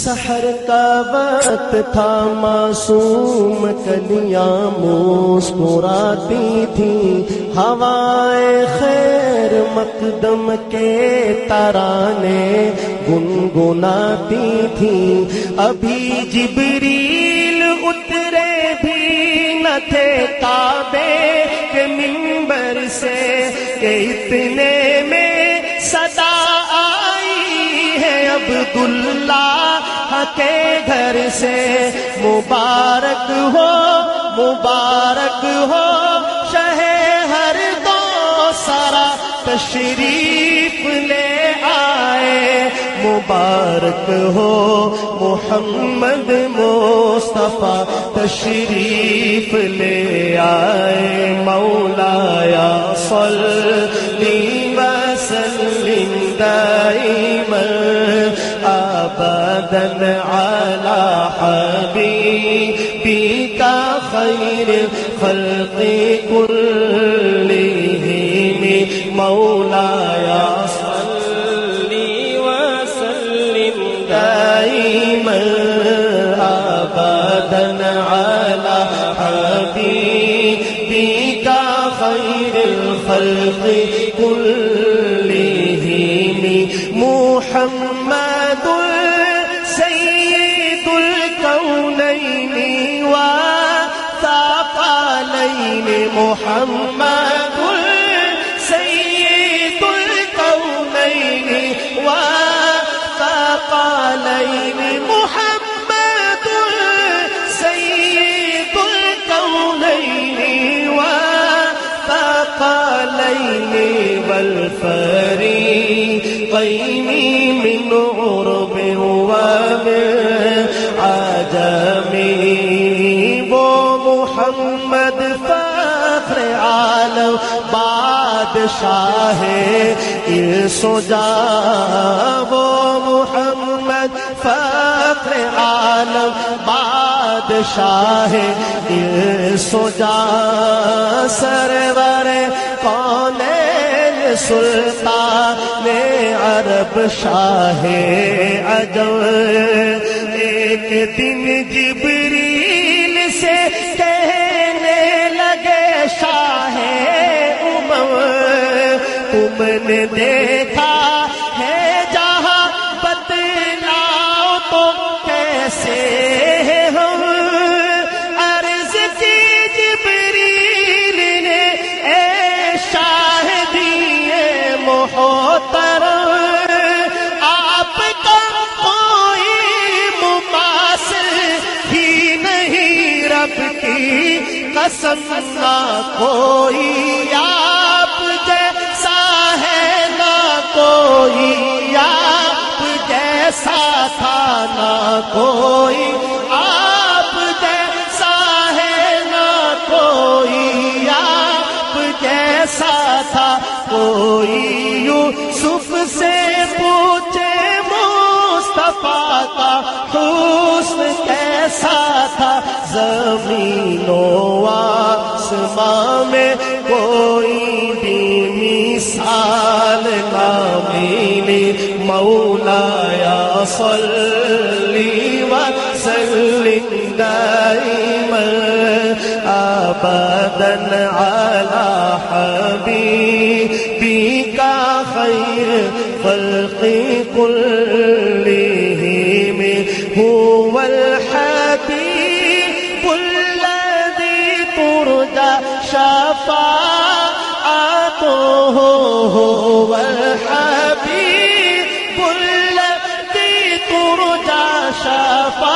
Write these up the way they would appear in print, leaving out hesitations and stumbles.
سحر کا وقت تھا، معصوم کلیاں مسکراتی تھیں، ہوائے خیر مقدم کے ترانے گنگناتی تھیں۔ ابھی جبریل اترے بھی نہ تھے کعبے کے منبر سے کہ اتنے میں صدا آئی ہے عبداللہ کے گھر سے۔ مبارک ہو شہ ہر دو سرا تشریف لے آئے، مبارک ہو محمد مصطفیٰ تشریف لے آئے۔ مولایا صلی وسلم دائما ابدا علی حبیبک خیر خلق کلہم۔ مولایا صلی وسلم دائما ابدا علی حبیبک خیر الخلق کلہم۔ محمد سید الکونین والثقلین، محمد سید الکونین والثقلین، محمد سید الکونین والثقلین والفریقین من عرب ومن عجم۔ وہ محمد فخر عالم بادشاہ انس و جاں، وہ محمد فخر عالم بادشاہ انس و جاں، سرور کونین سلطان عرب شاہ عجم۔ ایک دن جبریل سے کہنے لگے شاہ امم، تم نے دیکھا ہے جہاں بتلاؤ تو کیسے ہم؟ عرض کی جبریل نے اے شاہ دیے محترم، آپ کا کوئی مماثل ہی نہیں، رب کی قسم نہ کوئی آپ جیسا ہے نہ کوئی آپ جیسا تھا نہ کوئی آپ جیسا ہے نہ کوئی آپ جیسا تھا کوئی۔ یوسف سے پوچھے مصطفیٰ کا حسن کیسا تھا، زمین و آسمان میں کوئی بھی مثال نہ ملی۔ مولایا صلی وسلم دائما ابدا علی حبیبک خیر خلق کلہم۔ هو الحبیب الذی ترجى شفاعته، هو الحبیب الذی ترجى شفاعته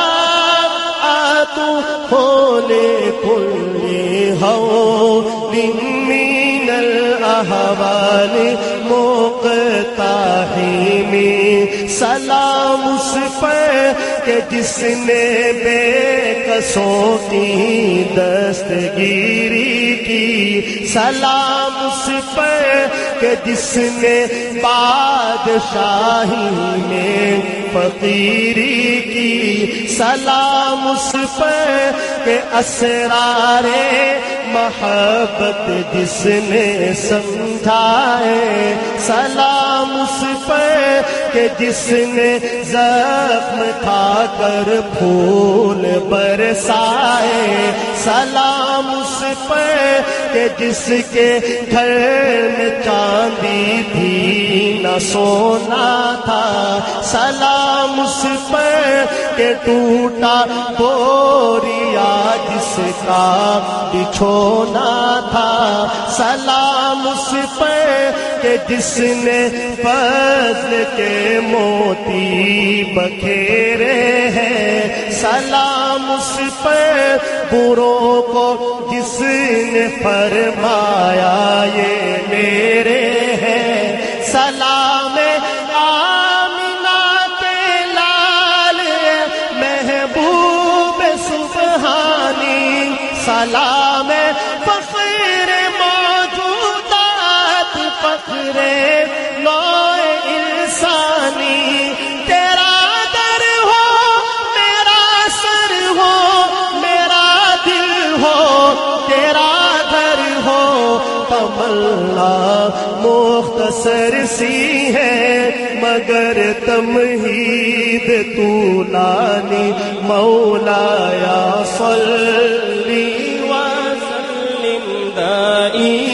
لكل هول من الاحوال مقتحم۔ سلام اس پر کہ جس نے بے کسوں کی دستگیری کی، سلام اس پر کہ جس نے بادشاہی میں فقیری کی، سلام اس پر کہ اسرار محبت جس نے سمجھائے، سلام اس پر کہ جس نے زخم کھا کر پھول برسائے، سلام اس پر کہ جس کے گھر میں چاندی تھی نہ سونا تھا، سلام اس پر کہ ٹوٹا بوریا جس کا بچھونا تھا، سلام اس پر کہ جس نے فضل کے موتی بکھیرے ہیں، سلام اس پر بروں کو جس نے فرمایا یہ میرے ہیں، سلام آمنہ کے لال محبوب سبحانی، سلام فخر موجودات، فخر نوع انسانی، تیرا در ہو میرا سر ہو میرا دل ہو تیرا گھر ہو، تمنا مختصر سی ہے مگر تمہید طولانی، مولایا صلی وسلم دائی